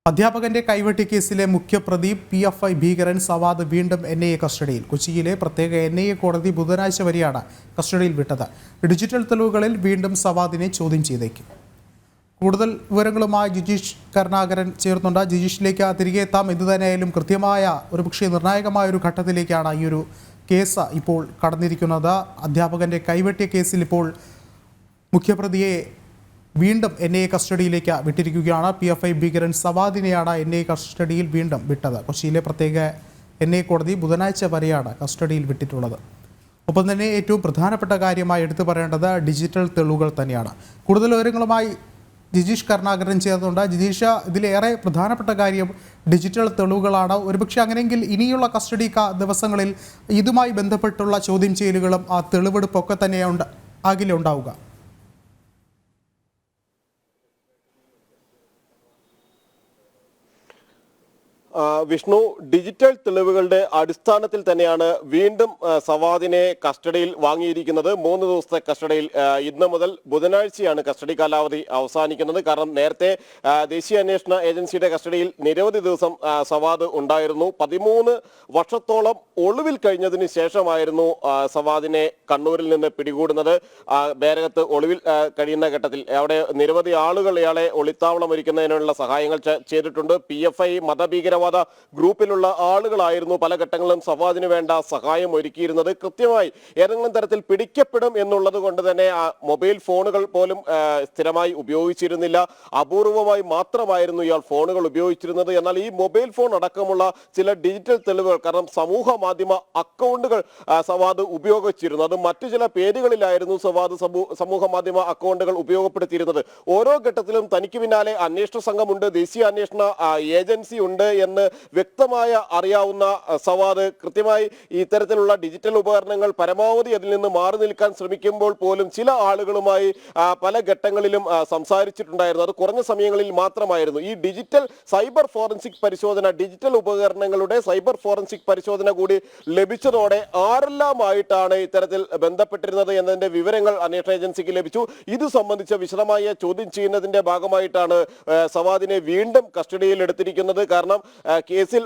അധ്യാപകന്റെ കൈവെട്ടി കേസിലെ മുഖ്യപ്രതി PFI ഭീകരൻ സവാദ് വീണ്ടും NIA കസ്റ്റഡിയിൽ. കൊച്ചിയിലെ പ്രത്യേക NIA കോടതി ബുധനാഴ്ച വരെയാണ് കസ്റ്റഡിയിൽ വിട്ടത്. ഡിജിറ്റൽ തെളിവുകളിൽ വീണ്ടും സവാദിനെ ചോദ്യം ചെയ്തേക്കും. കൂടുതൽ വിവരങ്ങളുമായി ജിജീഷ് കരുണാകരൻ ചേർന്നുണ്ട്. ജിജീഷിലേക്ക് തിരികെ എത്താം. എന്തുതന്നെയായാലും കൃത്യമായ ഒരുപക്ഷെ നിർണായകമായ ഒരു ഘട്ടത്തിലേക്കാണ് ഈ ഒരു കേസ് ഇപ്പോൾ കടന്നിരിക്കുന്നത്. അധ്യാപകന്റെ കൈവെട്ടിയ കേസിൽ ഇപ്പോൾ മുഖ്യപ്രതിയെ വീണ്ടും NIA കസ്റ്റഡിയിലേക്ക് വിട്ടിരിക്കുകയാണ്. PFI ഭീകരൻ സവാദിനെയാണ് NIA കസ്റ്റഡിയിൽ വീണ്ടും വിട്ടത്. കൊച്ചിയിലെ പ്രത്യേക NIA കോടതി ബുധനാഴ്ച വരെയാണ് കസ്റ്റഡിയിൽ വിട്ടിട്ടുള്ളത്. ഒപ്പം തന്നെ ഏറ്റവും പ്രധാനപ്പെട്ട കാര്യമായി എടുത്തു പറയേണ്ടത് ഡിജിറ്റൽ തെളിവുകൾ തന്നെയാണ്. കൂടുതൽ വിവരങ്ങളുമായി ജിജീഷ് കരുണാകരൻ ചേർന്നുണ്ട്. ജിജീഷ, ഇതിലേറെ പ്രധാനപ്പെട്ട കാര്യം ഡിജിറ്റൽ തെളിവുകളാണ്. ഒരുപക്ഷെ അങ്ങനെയെങ്കിൽ ഇനിയുള്ള കസ്റ്റഡി ദിവസങ്ങളിൽ ഇതുമായി ബന്ധപ്പെട്ടുള്ള ചോദ്യം ചെയ്യലുകളും ആ തെളിവെടുപ്പൊക്കെ തന്നെയുണ്ട് ഉണ്ടാവുക. വിഷ്ണു, ഡിജിറ്റൽ തെളിവുകളുടെ അടിസ്ഥാനത്തിൽ തന്നെയാണ് വീണ്ടും സവാദിനെ കസ്റ്റഡിയിൽ വാങ്ങിയിരിക്കുന്നത്. 3 ദിവസത്തെ കസ്റ്റഡിയിൽ. ഇന്ന് മുതൽ ബുധനാഴ്ചയാണ് കസ്റ്റഡി കാലാവധി അവസാനിക്കുന്നത്. കാരണം നേരത്തെ ദേശീയ അന്വേഷണ ഏജൻസിയുടെ കസ്റ്റഡിയിൽ നിരവധി ദിവസം സവാദ് ഉണ്ടായിരുന്നു. 13 വർഷത്തോളം ഒളിവിൽ കഴിഞ്ഞതിന് ശേഷമായിരുന്നു സവാദിനെ കണ്ണൂരിൽ നിന്ന് പിടികൂടുന്നത്. ബേരകത്ത് ഒളിവിൽ കഴിയുന്ന ഘട്ടത്തിൽ അവിടെ നിരവധി ആളുകൾ ഇയാളെ ഒളിത്താവളം ഒരുക്കുന്നതിനുള്ള സഹായങ്ങൾ ചെയ്തിട്ടുണ്ട്. PFI മതഭീകരവാദ ഗ്രൂപ്പിലുള്ള ആളുകളായിരുന്നു പല ഘട്ടങ്ങളിലും സവാദിന് വേണ്ട സഹായം ഒരുക്കിയിരുന്നത്. കൃത്യമായി ഏതെങ്കിലും തരത്തിൽ പിടിക്കപ്പെടും എന്നുള്ളത് കൊണ്ട് തന്നെ മൊബൈൽ ഫോണുകൾ പോലും സ്ഥിരമായി ഉപയോഗിച്ചിരുന്നില്ല. അപൂർവമായി മാത്രമായിരുന്നു ഇയാൾ ഫോണുകൾ ഉപയോഗിച്ചിരുന്നത്. എന്നാൽ ഈ മൊബൈൽ ഫോൺ അടക്കമുള്ള ചില ഡിജിറ്റൽ തെളിവുകൾ, കാരണം സമൂഹ മാധ്യമ അക്കൗണ്ടുകൾ സവാദ് ഉപയോഗിച്ചിരുന്നു. അത് മറ്റു ചില പേരുകളിലായിരുന്നു സവാദ് സമൂഹ മാധ്യമ അക്കൗണ്ടുകൾ ഉപയോഗപ്പെടുത്തിയിരുന്നത്. ഓരോ ഘട്ടത്തിലും തനിക്ക് പിന്നാലെ അന്വേഷണ സംഘമുണ്ട്, ദേശീയ അന്വേഷണ ഏജൻസി ഉണ്ട് എന്ന് വ്യക്തമായ അറിയാവുന്ന സവാദ് കൃത്യമായി ഇത്തരത്തിലുള്ള ഡിജിറ്റൽ ഉപകരണങ്ങൾ പരമാവധി അതിൽ നിന്ന് മാറി നിൽക്കാൻ ശ്രമിക്കുമ്പോൾ പോലും ചില ആളുകളുമായി പല ഘട്ടങ്ങളിലും സംസാരിച്ചിട്ടുണ്ടായിരുന്നു. അത് കുറഞ്ഞ സമയങ്ങളിൽ മാത്രമായിരുന്നു. ഈ ഡിജിറ്റൽ സൈബർ ഫോറൻസിക് പരിശോധന, ഡിജിറ്റൽ ഉപകരണങ്ങളുടെ സൈബർ ഫോറൻസിക് പരിശോധന കൂടി ലഭിച്ചതോടെ ആരെല്ലാമായിട്ടാണ് ഇത്തരത്തിൽ ബന്ധപ്പെട്ടിരുന്നത് എന്നതിന്റെ വിവരങ്ങൾ അന്വേഷണ ഏജൻസിക്ക് ലഭിച്ചു. ഇത് സംബന്ധിച്ച വിശദമായ ചോദ്യം ചെയ്യുന്നതിന്റെ ഭാഗമായിട്ടാണ് സവാദിനെ വീണ്ടും കസ്റ്റഡിയിൽ എടുത്തിരിക്കുന്നത്. കാരണം കേസിൽ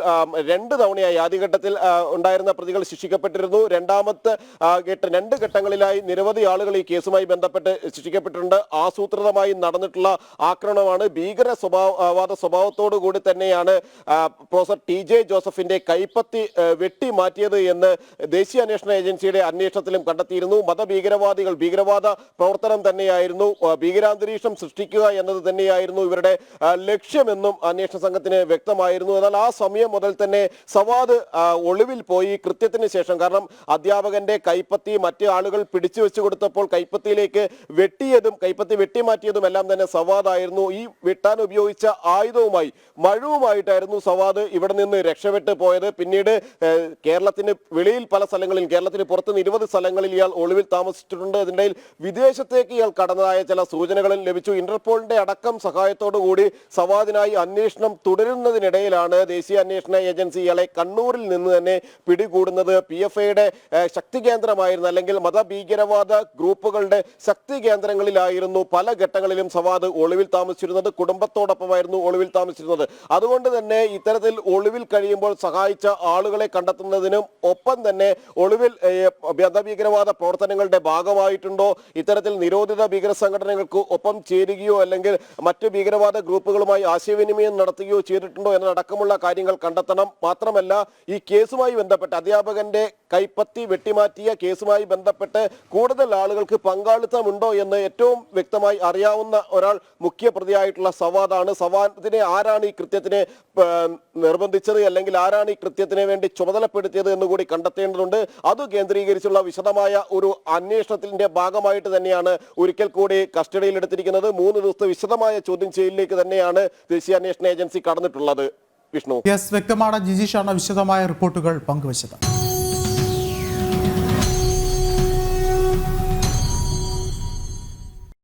2 തവണയായി ആദ്യഘട്ടത്തിൽ ഉണ്ടായിരുന്ന പ്രതികൾ ശിക്ഷിക്കപ്പെട്ടിരുന്നു. രണ്ടാമത്തെ 2 ഘട്ടങ്ങളിലായി നിരവധി ആളുകൾ ഈ കേസുമായി ബന്ധപ്പെട്ട് ശിക്ഷിക്കപ്പെട്ടിട്ടുണ്ട്. ആസൂത്രിതമായി നടന്നിട്ടുള്ള ആക്രമണമാണ്. ഭീകര സ്വഭാവത്തോടു കൂടി തന്നെയാണ് പ്രൊഫസർ TJ ജോസഫിന്റെ കൈപ്പത്തി വെട്ടി മാറ്റിയത് എന്ന് ദേശീയ അന്വേഷണ ഏജൻസിയുടെ അന്വേഷണത്തിലും കണ്ടെത്തിയിരുന്നു. ഭീകരവാദ പ്രവർത്തനം തന്നെയായിരുന്നു, ഭീകരാന്തരീക്ഷം സൃഷ്ടിക്കുക എന്നത് തന്നെയായിരുന്നു ഇവരുടെ ലക്ഷ്യമെന്നും അന്വേഷണ സംഘത്തിന് വ്യക്തമായിരുന്നു. എന്നാൽ ആ സമയം മുതൽ തന്നെ സവാദ് ഒളിവിൽ പോയി. കൃത്യത്തിന് ശേഷം, കാരണം അധ്യാപകന്റെ കൈപ്പത്തി മറ്റ് ആളുകൾ പിടിച്ചു വെച്ചു കൊടുത്തപ്പോൾ കൈപ്പത്തിയിലേക്ക് കൈപ്പത്തി വെട്ടിമാറ്റിയതും എല്ലാം തന്നെ സവാദായിരുന്നു. ഈ വെട്ടാൻ ഉപയോഗിച്ച ആയുധവുമായി മഴുവുമായിട്ടായിരുന്നു സവാദ് ഇവിടെ നിന്ന് രക്ഷപ്പെട്ട് പോയത്. പിന്നീട് കേരളത്തിന് വെളിയിൽ പല സ്ഥലങ്ങളിൽ, കേരളത്തിന് പുറത്ത് നിരവധി സ്ഥലങ്ങളിൽ ഇയാൾ ഒളിവിൽ താമസിച്ചിട്ടുണ്ട്. അതിൻ്റെ വിദേശത്തേക്ക് ഇയാൾ കടന്നതായ ചില സൂചനകളും ലഭിച്ചു. ഇന്റർപോളിന്റെ അടക്കം സഹായത്തോടു കൂടി സവാദിനായി അന്വേഷണം തുടരുന്നതിനിടയിലാണ് ദേശീയ അന്വേഷണ ഏജൻസി ഇയാളെ കണ്ണൂരിൽ നിന്ന് തന്നെ പിടികൂടുന്നത്. PFIയുടെ ശക്തി കേന്ദ്രമായിരുന്നു, അല്ലെങ്കിൽ മതഭീകരവാദ ഗ്രൂപ്പുകളുടെ ശക്തി കേന്ദ്രങ്ങളിലായിരുന്നു പല ഘട്ടങ്ങളിലും സവാദ് ഒളിവിൽ താമസിച്ചിരുന്നത്. കുടുംബത്തോടൊപ്പമായിരുന്നു ഒളിവിൽ താമസിച്ചിരുന്നത്. അതുകൊണ്ട് തന്നെ ഇത്തരത്തിൽ ഒളിവിൽ കഴിയുമ്പോൾ സഹായിച്ച ആളുകളെ കണ്ടെത്തുന്നതിനും ഒപ്പം തന്നെ ഒളിവിൽ മതഭീകരവാദ പ്രവർത്തനങ്ങളുടെ ഭാഗമായിട്ടുണ്ടോ, ഇത്തരത്തിൽ നിരോധിത ഭീകര സംഘടനകൾക്ക് ഒപ്പം ചേരുകയോ അല്ലെങ്കിൽ മറ്റ് ഭീകരവാദ ഗ്രൂപ്പുകളുമായി ആശയവിനിമയം നടത്തുകയോ ചെയ്തിട്ടുണ്ടോ എന്നതടക്കമുള്ള കാര്യങ്ങൾ കണ്ടെത്തണം. മാത്രമല്ല, ഈ കേസുമായി ബന്ധപ്പെട്ട് അധ്യാപകന്റെ കൈപ്പത്തി വെട്ടിമാറ്റിയ കേസുമായി ബന്ധപ്പെട്ട് കൂടുതൽ ആളുകൾക്ക് പങ്കാളിത്തമുണ്ടോ എന്ന് ഏറ്റവും വ്യക്തമായി അറിയാവുന്ന ഒരാൾ മുഖ്യപ്രതിയായിട്ടുള്ള സവാദാണ്. സവാദിനെ ആരാണ് ഈ കൃത്യത്തിന് നിർബന്ധിച്ചത്, അല്ലെങ്കിൽ ആരാണ് ഈ കൃത്യത്തിന് വേണ്ടി ചുമതലപ്പെടുത്തിയത് എന്നുകൂടി കണ്ടെത്തേണ്ടതുണ്ട്. അത് കേന്ദ്രീകരിച്ചുള്ള വിശദമായ ഒരു അന്വേഷണത്തിന്റെ ഭാഗമായിട്ട് തന്നെയാണ് ഒരിക്കൽ കൂടി കസ്റ്റഡിയിൽ എടുത്തിരിക്കുന്നത്. 3 ദിവസത്തെ വിശദമായ ചോദ്യം ചെയ്യലിലേക്ക് തന്നെയാണ് ദേശീയ അന്വേഷണ ഏജൻസി കടന്നിട്ടുള്ളത്. വിഷ്ണു, വ്യക്തമാണ്. ജിജീഷാണ് വിശദമായ റിപ്പോർട്ടുകൾ പങ്കുവച്ചത്.